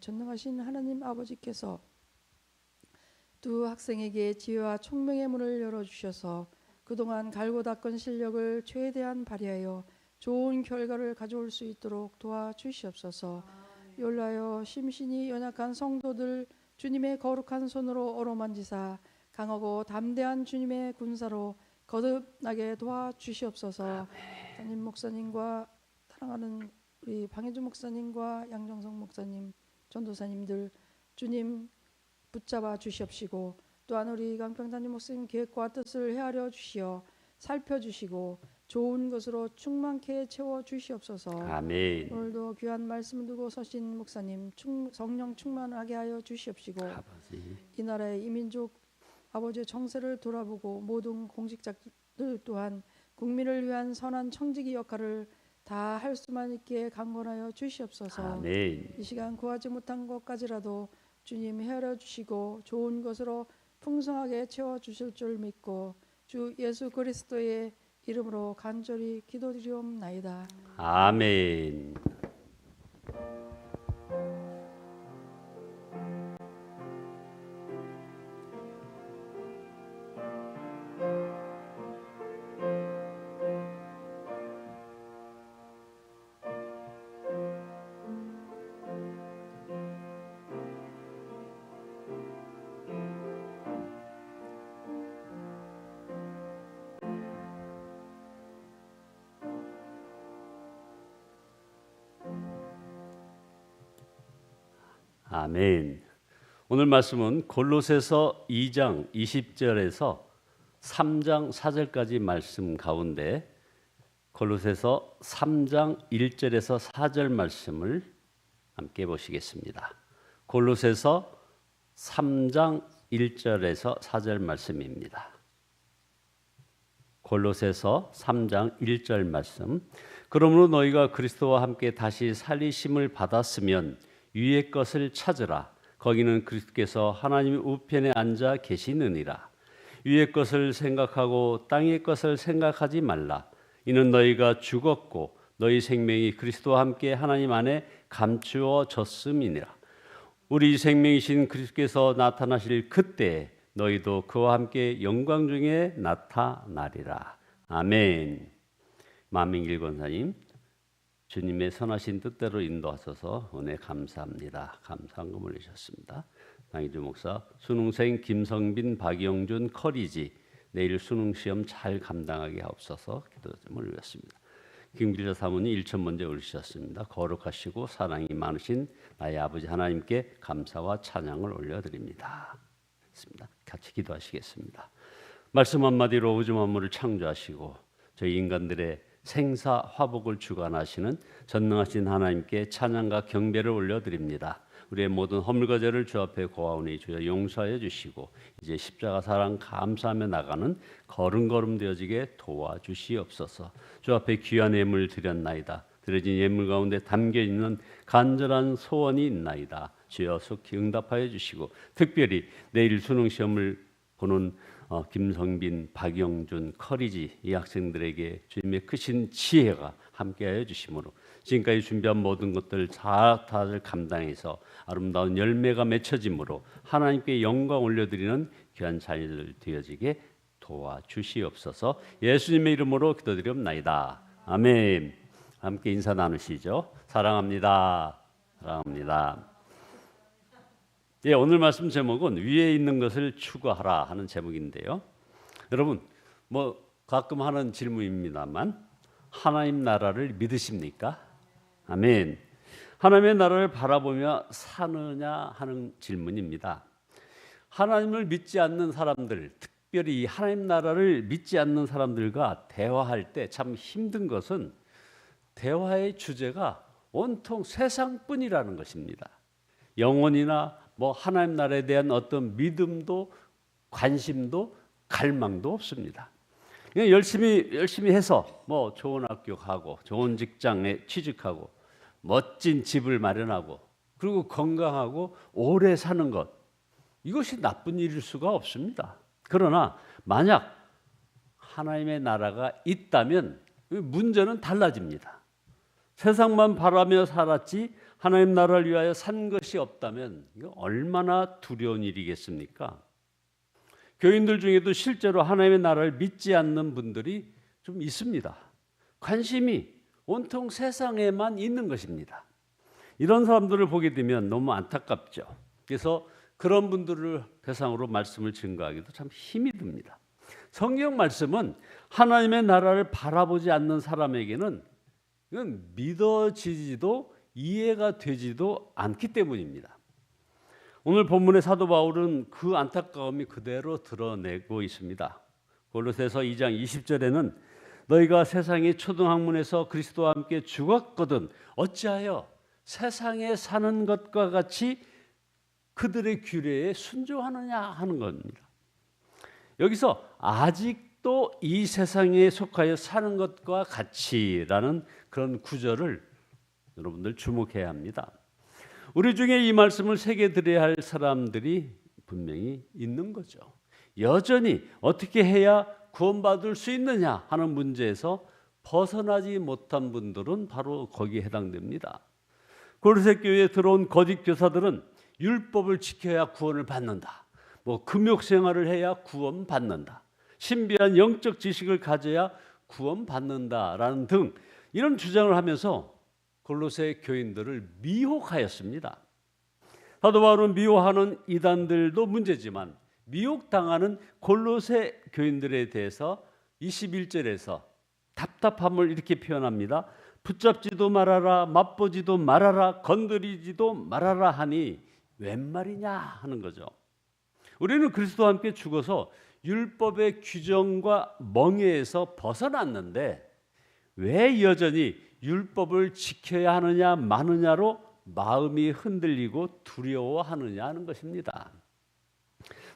전능하신 하나님 아버지께서 두 학생에게 지혜와 총명의 문을 열어주셔서 그동안 갈고 닦은 실력을 최대한 발휘하여 좋은 결과를 가져올 수 있도록 도와주시옵소서. 열라여 심신이 연약한 성도들 주님의 거룩한 손으로 어루만지사 강하고 담대한 주님의 군사로 거듭나게 도와주시옵소서. 담임 목사님과 사랑하는 우리 방혜주 목사님과 양정성 목사님, 전도사님들 주님 붙잡아 주시옵시고, 또한 우리 강평단임 목사님 계획과 뜻을 헤아려 주시어 살펴주시고 좋은 것으로 충만케 채워 주시옵소서. 아멘. 오늘도 귀한 말씀을 두고 서신 목사님 성령 충만하게 하여 주시옵시고, 아버지. 이 나라의 이민족 아버지의 정세를 돌아보고 모든 공직자들 또한 국민을 위한 선한 청지기 역할을 다 할 수만 있게 강건하여 주시옵소서. 아멘. 이 시간 구하지 못한 것까지라도 주님 헤아려 주시고 좋은 것으로 풍성하게 채워 주실 줄 믿고 주 예수 그리스도의 이름으로 간절히 기도드리옵나이다. 아멘. 아멘. 오늘 말씀은 골로새서 2장 20절에서 3장 4절까지 말씀 가운데 골로새서 3장 1절에서 4절 말씀을 함께 보시겠습니다. 골로새서 3장 1절에서 4절 말씀입니다. 골로새서 3장 1절 말씀. 그러므로 너희가 그리스도와 함께 다시 살리심을 받았으면 위의 것을 찾으라. 거기는 그리스도께서 하나님의 우편에 앉아 계시느니라. 위의 것을 생각하고 땅의 것을 생각하지 말라. 이는 너희가 죽었고 너희 생명이 그리스도와 함께 하나님 안에 감추어졌음이니라. 우리 생명이신 그리스도께서 나타나실 그때에 너희도 그와 함께 영광 중에 나타나리라. 아멘. 만민길 권사님, 주님의 선하신 뜻대로 인도하셔서 은혜 감사합니다. 감사한금 올리셨습니다. 방희주 목사, 수능생 김성빈, 박영준, 커리지 내일 수능시험 잘 감당하게 하옵소서 기도 좀 올렸습니다. 김길자 사모님 1천 먼저 올리셨습니다. 거룩하시고 사랑이 많으신 나의 아버지 하나님께 감사와 찬양을 올려드립니다. 같이 기도하시겠습니다. 말씀 한마디로 우주 만물을 창조하시고 저희 인간들의 생사 화복을 주관하시는 전능하신 하나님께 찬양과 경배를 올려드립니다. 우리의 모든 허물과 죄를 주 앞에 고하오니 주여 용서하여 주시고 이제 십자가 사랑 감사하며 나가는 걸음걸음 되어지게 도와주시옵소서. 주 앞에 귀한 예물 드렸나이다. 드려진 예물 가운데 담겨있는 간절한 소원이 있나이다. 주여 속히 응답하여 주시고 특별히 내일 수능시험을 보는 김성빈, 박영준, 커리지 이 학생들에게 주님의 크신 지혜가 함께하여 주심으로 지금까지 준비한 모든 것들 다들 감당해서 아름다운 열매가 맺혀짐으로 하나님께 영광 올려드리는 귀한 자녀들 되어지게 도와주시옵소서. 예수님의 이름으로 기도드리옵나이다. 아멘. 함께 인사 나누시죠. 사랑합니다. 사랑합니다. 예, 오늘 말씀 제목은 위에 있는 것을 추구하라 하는 제목인데요. 여러분, 가끔 하는 질문입니다만 하나님 나라를 믿으십니까? 아멘. 하나님의 나라를 바라보며 사느냐 하는 질문입니다. 하나님을 믿지 않는 사람들, 특별히 하나님 나라를 믿지 않는 사람들과 대화할 때 참 힘든 것은 대화의 주제가 온통 세상뿐이라는 것입니다. 영혼이나 하나님 나라에 대한 어떤 믿음도 관심도 갈망도 없습니다. 그냥 열심히 해서 좋은 학교 가고 좋은 직장에 취직하고 멋진 집을 마련하고 그리고 건강하고 오래 사는 것, 이것이 나쁜 일일 수가 없습니다. 그러나 만약 하나님의 나라가 있다면 문제는 달라집니다. 세상만 바라며 살았지 하나님 나라를 위하여 산 것이 없다면 이거 얼마나 두려운 일이겠습니까? 교인들 중에도 실제로 하나님의 나라를 믿지 않는 분들이 좀 있습니다. 관심이 온통 세상에만 있는 것입니다. 이런 사람들을 보게 되면 너무 안타깝죠. 그래서 그런 분들을 대상으로 말씀을 증거하기도 참 힘이 듭니다. 성경 말씀은 하나님의 나라를 바라보지 않는 사람에게는 이건 믿어지지도 이해가 되지도 않기 때문입니다. 오늘 본문의 사도 바울은 그 안타까움이 그대로 드러내고 있습니다. 골로새서 2장 20절에는 너희가 세상의 초등학문에서 그리스도와 함께 죽었거든 어찌하여 세상에 사는 것과 같이 그들의 규례에 순종하느냐 하는 겁니다. 여기서 아직도 이 세상에 속하여 사는 것과 같이라는 그런 구절을 여러분들 주목해야 합니다. 우리 중에 이 말씀을 새겨드려야 할 사람들이 분명히 있는 거죠. 여전히 어떻게 해야 구원받을 수 있느냐 하는 문제에서 벗어나지 못한 분들은 바로 거기에 해당됩니다. 고린도 교회에 들어온 거짓 교사들은 율법을 지켜야 구원을 받는다. 금욕 생활을 해야 구원받는다. 신비한 영적 지식을 가져야 구원받는다라는 등 이런 주장을 하면서 골로새 교인들을 미혹하였습니다. 사도 바울은 미워하는 이단들도 문제지만 미혹당하는 골로새 교인들에 대해서 21절에서 답답함을 이렇게 표현합니다. 붙잡지도 말아라, 맛보지도 말아라, 건드리지도 말아라 하니 웬 말이냐 하는 거죠. 우리는 그리스도와 함께 죽어서 율법의 규정과 멍에에서 벗어났는데 왜 여전히 율법을 지켜야 하느냐 마느냐로 마음이 흔들리고 두려워하느냐 하는 것입니다.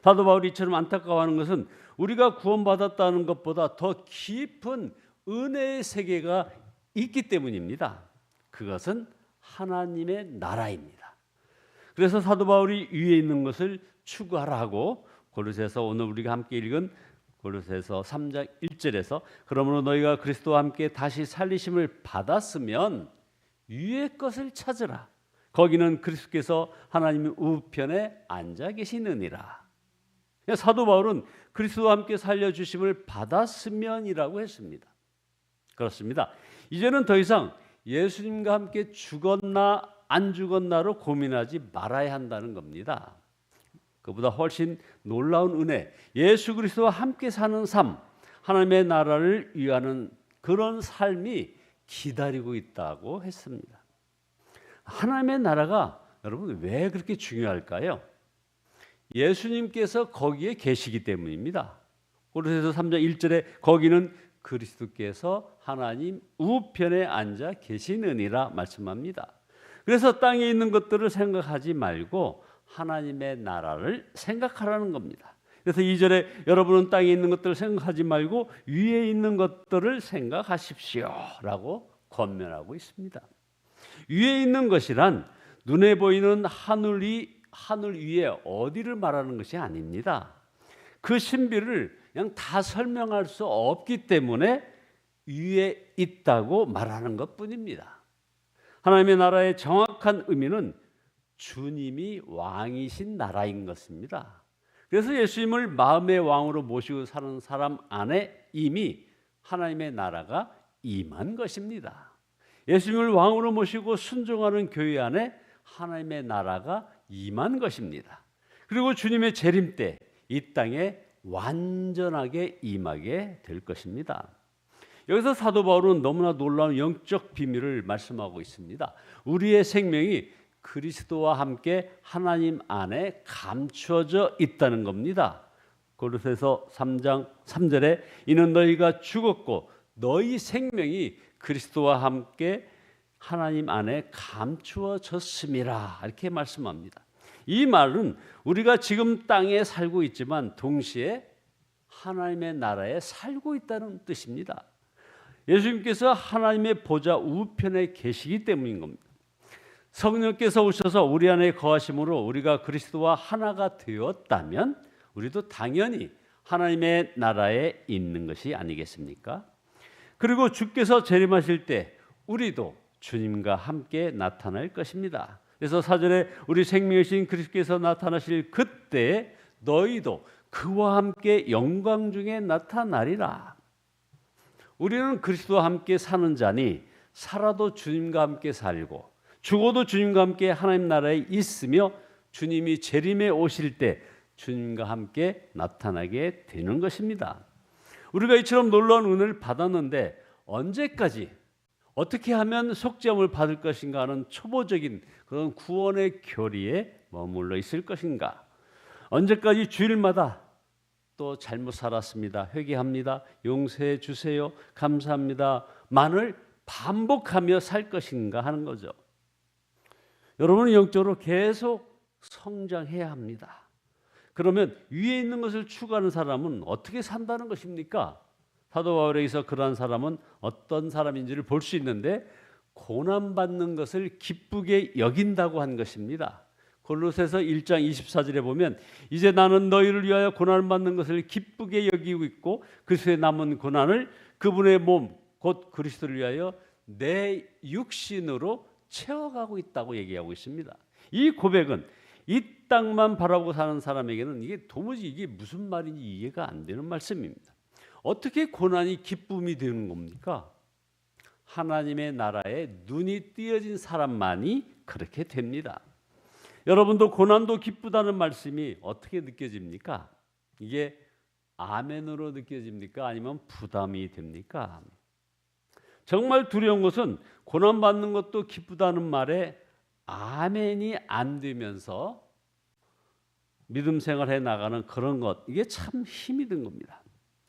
사도 바울이 이처럼 안타까워하는 것은 우리가 구원받았다는 것보다 더 깊은 은혜의 세계가 있기 때문입니다. 그것은 하나님의 나라입니다. 그래서 사도 바울이 위에 있는 것을 추구하라 하고 골로새서 오늘 우리가 함께 읽은 골로새서 3장 1절에서 그러므로 너희가 그리스도와 함께 다시 살리심을 받았으면 위의 것을 찾으라. 거기는 그리스도께서 하나님의 우편에 앉아 계시느니라. 사도 바울은 그리스도와 함께 살려주심을 받았으면이라고 했습니다. 그렇습니다. 이제는 더 이상 예수님과 함께 죽었나 안 죽었나로 고민하지 말아야 한다는 겁니다. 그보다 훨씬 놀라운 은혜, 예수 그리스도와 함께 사는 삶, 하나님의 나라를 위하는 그런 삶이 기다리고 있다고 했습니다. 하나님의 나라가 여러분 왜 그렇게 중요할까요? 예수님께서 거기에 계시기 때문입니다. 골로새서 3장 1절에 거기는 그리스도께서 하나님 우편에 앉아 계시느니라 말씀합니다. 그래서 땅에 있는 것들을 생각하지 말고 하나님의 나라를 생각하라는 겁니다. 그래서 2절에 여러분은 땅에 있는 것들을 생각하지 말고 위에 있는 것들을 생각하십시오 라고 권면하고 있습니다. 위에 있는 것이란 눈에 보이는 하늘 위에 어디를 말하는 것이 아닙니다. 그 신비를 그냥 다 설명할 수 없기 때문에 위에 있다고 말하는 것뿐입니다. 하나님의 나라의 정확한 의미는 주님이 왕이신 나라인 것입니다. 그래서 예수님을 마음의 왕으로 모시고 사는 사람 안에 이미 하나님의 나라가 임한 것입니다. 예수님을 왕으로 모시고 순종하는 교회 안에 하나님의 나라가 임한 것입니다. 그리고 주님의 재림 때 이 땅에 완전하게 임하게 될 것입니다. 여기서 사도 바울은 너무나 놀라운 영적 비밀을 말씀하고 있습니다. 우리의 생명이 그리스도와 함께 하나님 안에 감추어져 있다는 겁니다. 골로새서 3장 3절에 이는 너희가 죽었고 너희 생명이 그리스도와 함께 하나님 안에 감추어졌음이라 이렇게 말씀합니다. 이 말은 우리가 지금 땅에 살고 있지만 동시에 하나님의 나라에 살고 있다는 뜻입니다. 예수님께서 하나님의 보좌 우편에 계시기 때문인 겁니다. 성령께서 오셔서 우리 안에 거하심으로 우리가 그리스도와 하나가 되었다면 우리도 당연히 하나님의 나라에 있는 것이 아니겠습니까? 그리고 주께서 재림하실 때 우리도 주님과 함께 나타날 것입니다. 그래서 사절에 우리 생명이신 그리스도께서 나타나실 그때 너희도 그와 함께 영광 중에 나타나리라. 우리는 그리스도와 함께 사는 자니 살아도 주님과 함께 살고 죽어도 주님과 함께 하나님 나라에 있으며 주님이 재림에 오실 때 주님과 함께 나타나게 되는 것입니다. 우리가 이처럼 놀라운 은혜를 받았는데 언제까지 어떻게 하면 속죄함을 받을 것인가 하는 초보적인 그런 구원의 교리에 머물러 있을 것인가? 언제까지 주일마다 또 잘못 살았습니다, 회개합니다, 용서해 주세요, 감사합니다 만을 반복하며 살 것인가 하는 거죠. 여러분은 영적으로 계속 성장해야 합니다. 그러면 위에 있는 것을 추구하는 사람은 어떻게 산다는 것입니까? 사도 바울에게서 그러한 사람은 어떤 사람인지를 볼 수 있는데 고난받는 것을 기쁘게 여긴다고 한 것입니다. 골로새서 1장 24절에 보면 이제 나는 너희를 위하여 고난을 받는 것을 기쁘게 여기고 있고 그리스도의 남은 고난을 그분의 몸 곧 그리스도를 위하여 내 육신으로 채워가고 있다고 얘기하고 있습니다. 이 고백은 이 땅만 바라보고 사는 사람에게는 이게 도무지 이게 무슨 말인지 이해가 안 되는 말씀입니다. 어떻게 고난이 기쁨이 되는 겁니까? 하나님의 나라에 눈이 띄어진 사람만이 그렇게 됩니다. 여러분도 고난도 기쁘다는 말씀이 어떻게 느껴집니까? 이게 아멘으로 느껴집니까? 아니면 부담이 됩니까? 정말 두려운 것은 고난받는 것도 기쁘다는 말에 아멘이 안 되면서 믿음 생활해 나가는 그런 것, 이게 참 힘이 든 겁니다.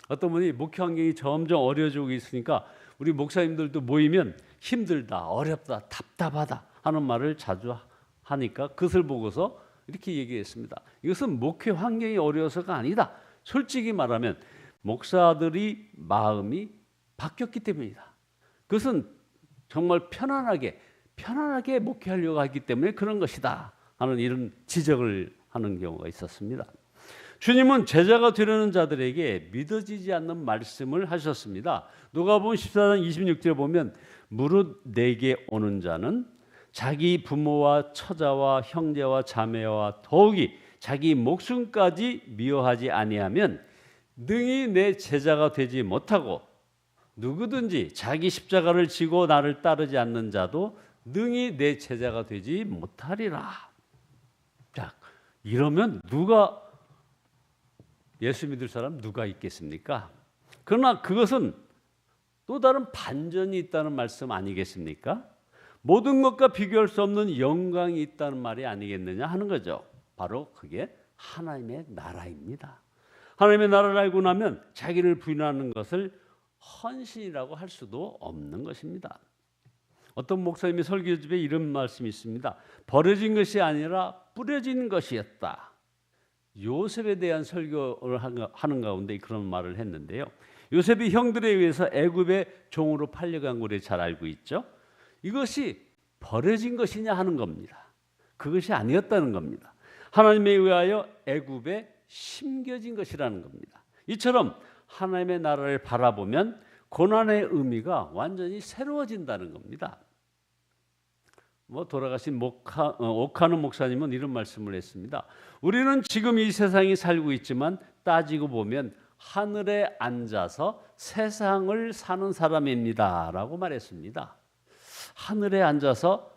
어떤 분이 목회 환경이 점점 어려워지고 있으니까 우리 목사님들도 모이면 힘들다, 어렵다, 답답하다 하는 말을 자주 하니까 그것을 보고서 이렇게 얘기했습니다. 이것은 목회 환경이 어려워서가 아니다. 솔직히 말하면 목사들이 마음이 바뀌었기 때문이다. 그것은 정말 편안하게 목회하려고 하기 때문에 그런 것이다 하는 이런 지적을 하는 경우가 있었습니다. 주님은 제자가 되려는 자들에게 믿어지지 않는 말씀을 하셨습니다. 누가복음 14장 26절에 보면 무릇 내게 오는 자는 자기 부모와 처자와 형제와 자매와 더욱이 자기 목숨까지 미워하지 아니하면 능히 내 제자가 되지 못하고 누구든지 자기 십자가를 지고 나를 따르지 않는 자도 능히 내 제자가 되지 못하리라. 자, 이러면 누가 예수 믿을 사람 누가 있겠습니까? 그러나 그것은 또 다른 반전이 있다는 말씀 아니겠습니까? 모든 것과 비교할 수 없는 영광이 있다는 말이 아니겠느냐 하는 거죠. 바로 그게 하나님의 나라입니다. 하나님의 나라를 알고 나면 자기를 부인하는 것을 헌신이라고 할 수도 없는 것입니다. 어떤 목사님이 설교집에 이런 말씀이 있습니다. 버려진 것이 아니라 뿌려진 것이었다. 요셉에 대한 설교를 하는 가운데 그런 말을 했는데요. 요셉이 형들에 의해서 애굽의 종으로 팔려간 걸 잘 알고 있죠. 이것이 버려진 것이냐 하는 겁니다. 그것이 아니었다는 겁니다. 하나님에 의하여 애굽에 심겨진 것이라는 겁니다. 이처럼 하나님의 나라를 바라보면 고난의 의미가 완전히 새로워진다는 겁니다. 돌아가신 오카노 목사님은 이런 말씀을 했습니다. 우리는 지금 이 세상에 살고 있지만 따지고 보면 하늘에 앉아서 세상을 사는 사람입니다 라고 말했습니다. 하늘에 앉아서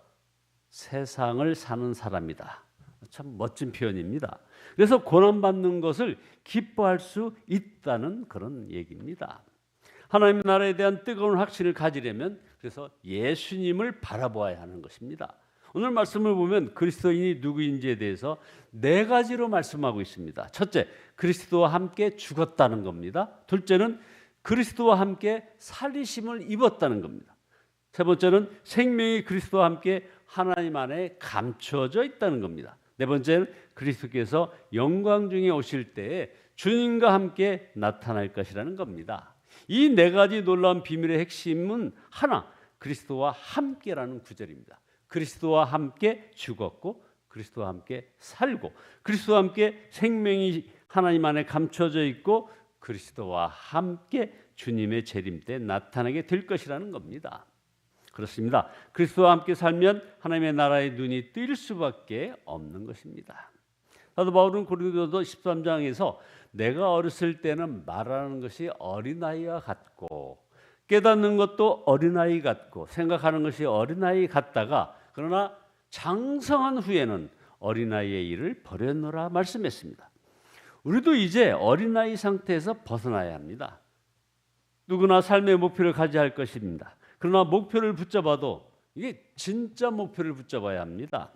세상을 사는 사람이다. 참 멋진 표현입니다. 그래서 고난받는 것을 기뻐할 수 있다는 그런 얘기입니다. 하나님의 나라에 대한 뜨거운 확신을 가지려면 그래서 예수님을 바라보아야 하는 것입니다. 오늘 말씀을 보면 그리스도인이 누구인지에 대해서 네 가지로 말씀하고 있습니다. 첫째, 그리스도와 함께 죽었다는 겁니다. 둘째는 그리스도와 함께 살리심을 입었다는 겁니다. 세 번째는 생명이 그리스도와 함께 하나님 안에 감추어져 있다는 겁니다. 네 번째는 그리스도께서 영광 중에 오실 때에 주님과 함께 나타날 것이라는 겁니다. 이 네 가지 놀라운 비밀의 핵심은 하나, 그리스도와 함께라는 구절입니다. 그리스도와 함께 죽었고 그리스도와 함께 살고 그리스도와 함께 생명이 하나님 안에 감춰져 있고 그리스도와 함께 주님의 재림 때 나타나게 될 것이라는 겁니다. 그렇습니다. 그리스도와 함께 살면 하나님의 나라의 눈이 뜰 수밖에 없는 것입니다. 사도 바울은 고린도서 13장에서 내가 어렸을 때는 말하는 것이 어린아이와 같고 깨닫는 것도 어린아이 같고 생각하는 것이 어린아이 같다가 그러나 장성한 후에는 어린아이의 일을 버렸노라 말씀했습니다. 우리도 이제 어린아이 상태에서 벗어나야 합니다. 누구나 삶의 목표를 가져야 할 것입니다. 그러나 목표를 붙잡아도 이게 진짜 목표를 붙잡아야 합니다.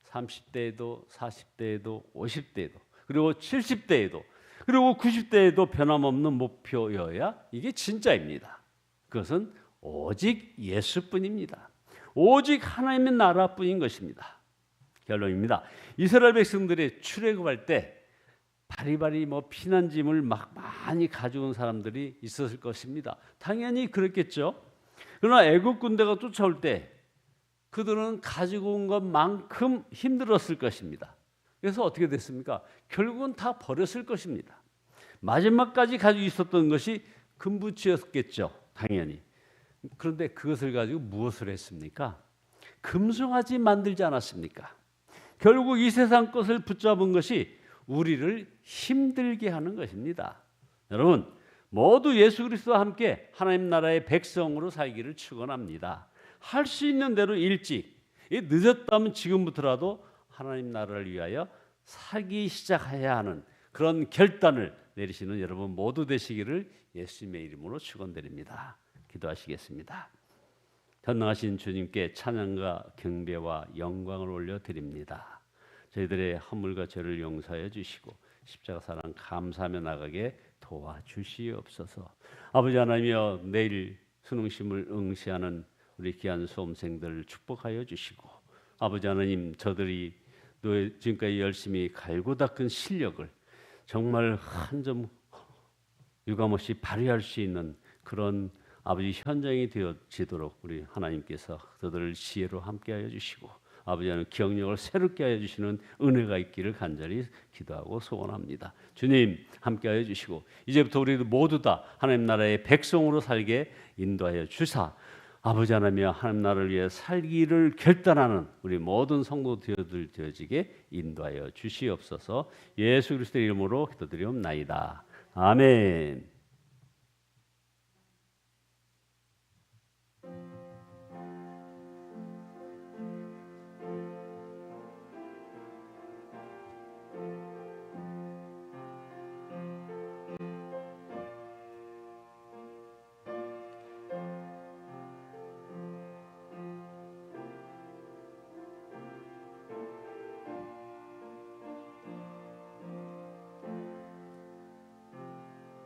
30대에도 40대에도 50대에도 그리고 70대에도 그리고 90대에도 변함없는 목표여야 이게 진짜입니다. 그것은 오직 예수뿐입니다. 오직 하나님의 나라뿐인 것입니다. 결론입니다. 이스라엘 백성들이 출애굽할 때 바리바리 피난짐을 막 많이 가져온 사람들이 있었을 것입니다. 당연히 그랬겠죠. 그러나 애굽 군대가 쫓아올 때 그들은 가지고 온 것만큼 힘들었을 것입니다. 그래서 어떻게 됐습니까? 결국은 다 버렸을 것입니다. 마지막까지 가지고 있었던 것이 금부치였겠죠. 당연히. 그런데 그것을 가지고 무엇을 했습니까? 금송아지 만들지 않았습니까? 결국 이 세상 것을 붙잡은 것이 우리를 힘들게 하는 것입니다. 여러분 모두 예수 그리스도와 함께 하나님 나라의 백성으로 살기를 축원합니다. 할 수 있는 대로 일찍, 늦었다면 지금부터라도 하나님 나라를 위하여 살기 시작해야 하는 그런 결단을 내리시는 여러분 모두 되시기를 예수님의 이름으로 축원드립니다. 기도하시겠습니다. 전능하신 주님께 찬양과 경배와 영광을 올려드립니다. 저희들의 허물과 죄를 용서해 주시고 십자가 사랑 감사하며 나가게 도와주시옵소서. 아버지 하나님이여 내일 수능심을 응시하는 우리 귀한 수험생들을 축복하여 주시고 아버지 하나님 저들이 지금까지 열심히 갈고 닦은 실력을 정말 한 점 유감없이 발휘할 수 있는 그런 아버지 현장이 되어지도록 우리 하나님께서 저들을 지혜로 함께하여 주시고 아버지 하나님 기억력을 새롭게 하여 주시는 은혜가 있기를 간절히 기도하고 소원합니다. 주님 함께하여 주시고 이제부터 우리도 모두 다 하나님 나라의 백성으로 살게 인도하여 주사 아버지 하나님이여 하나님 나라를 위해 살기를 결단하는 우리 모든 성도들 되어지게 인도하여 주시옵소서. 예수 그리스도의 이름으로 기도드리옵나이다. 아멘.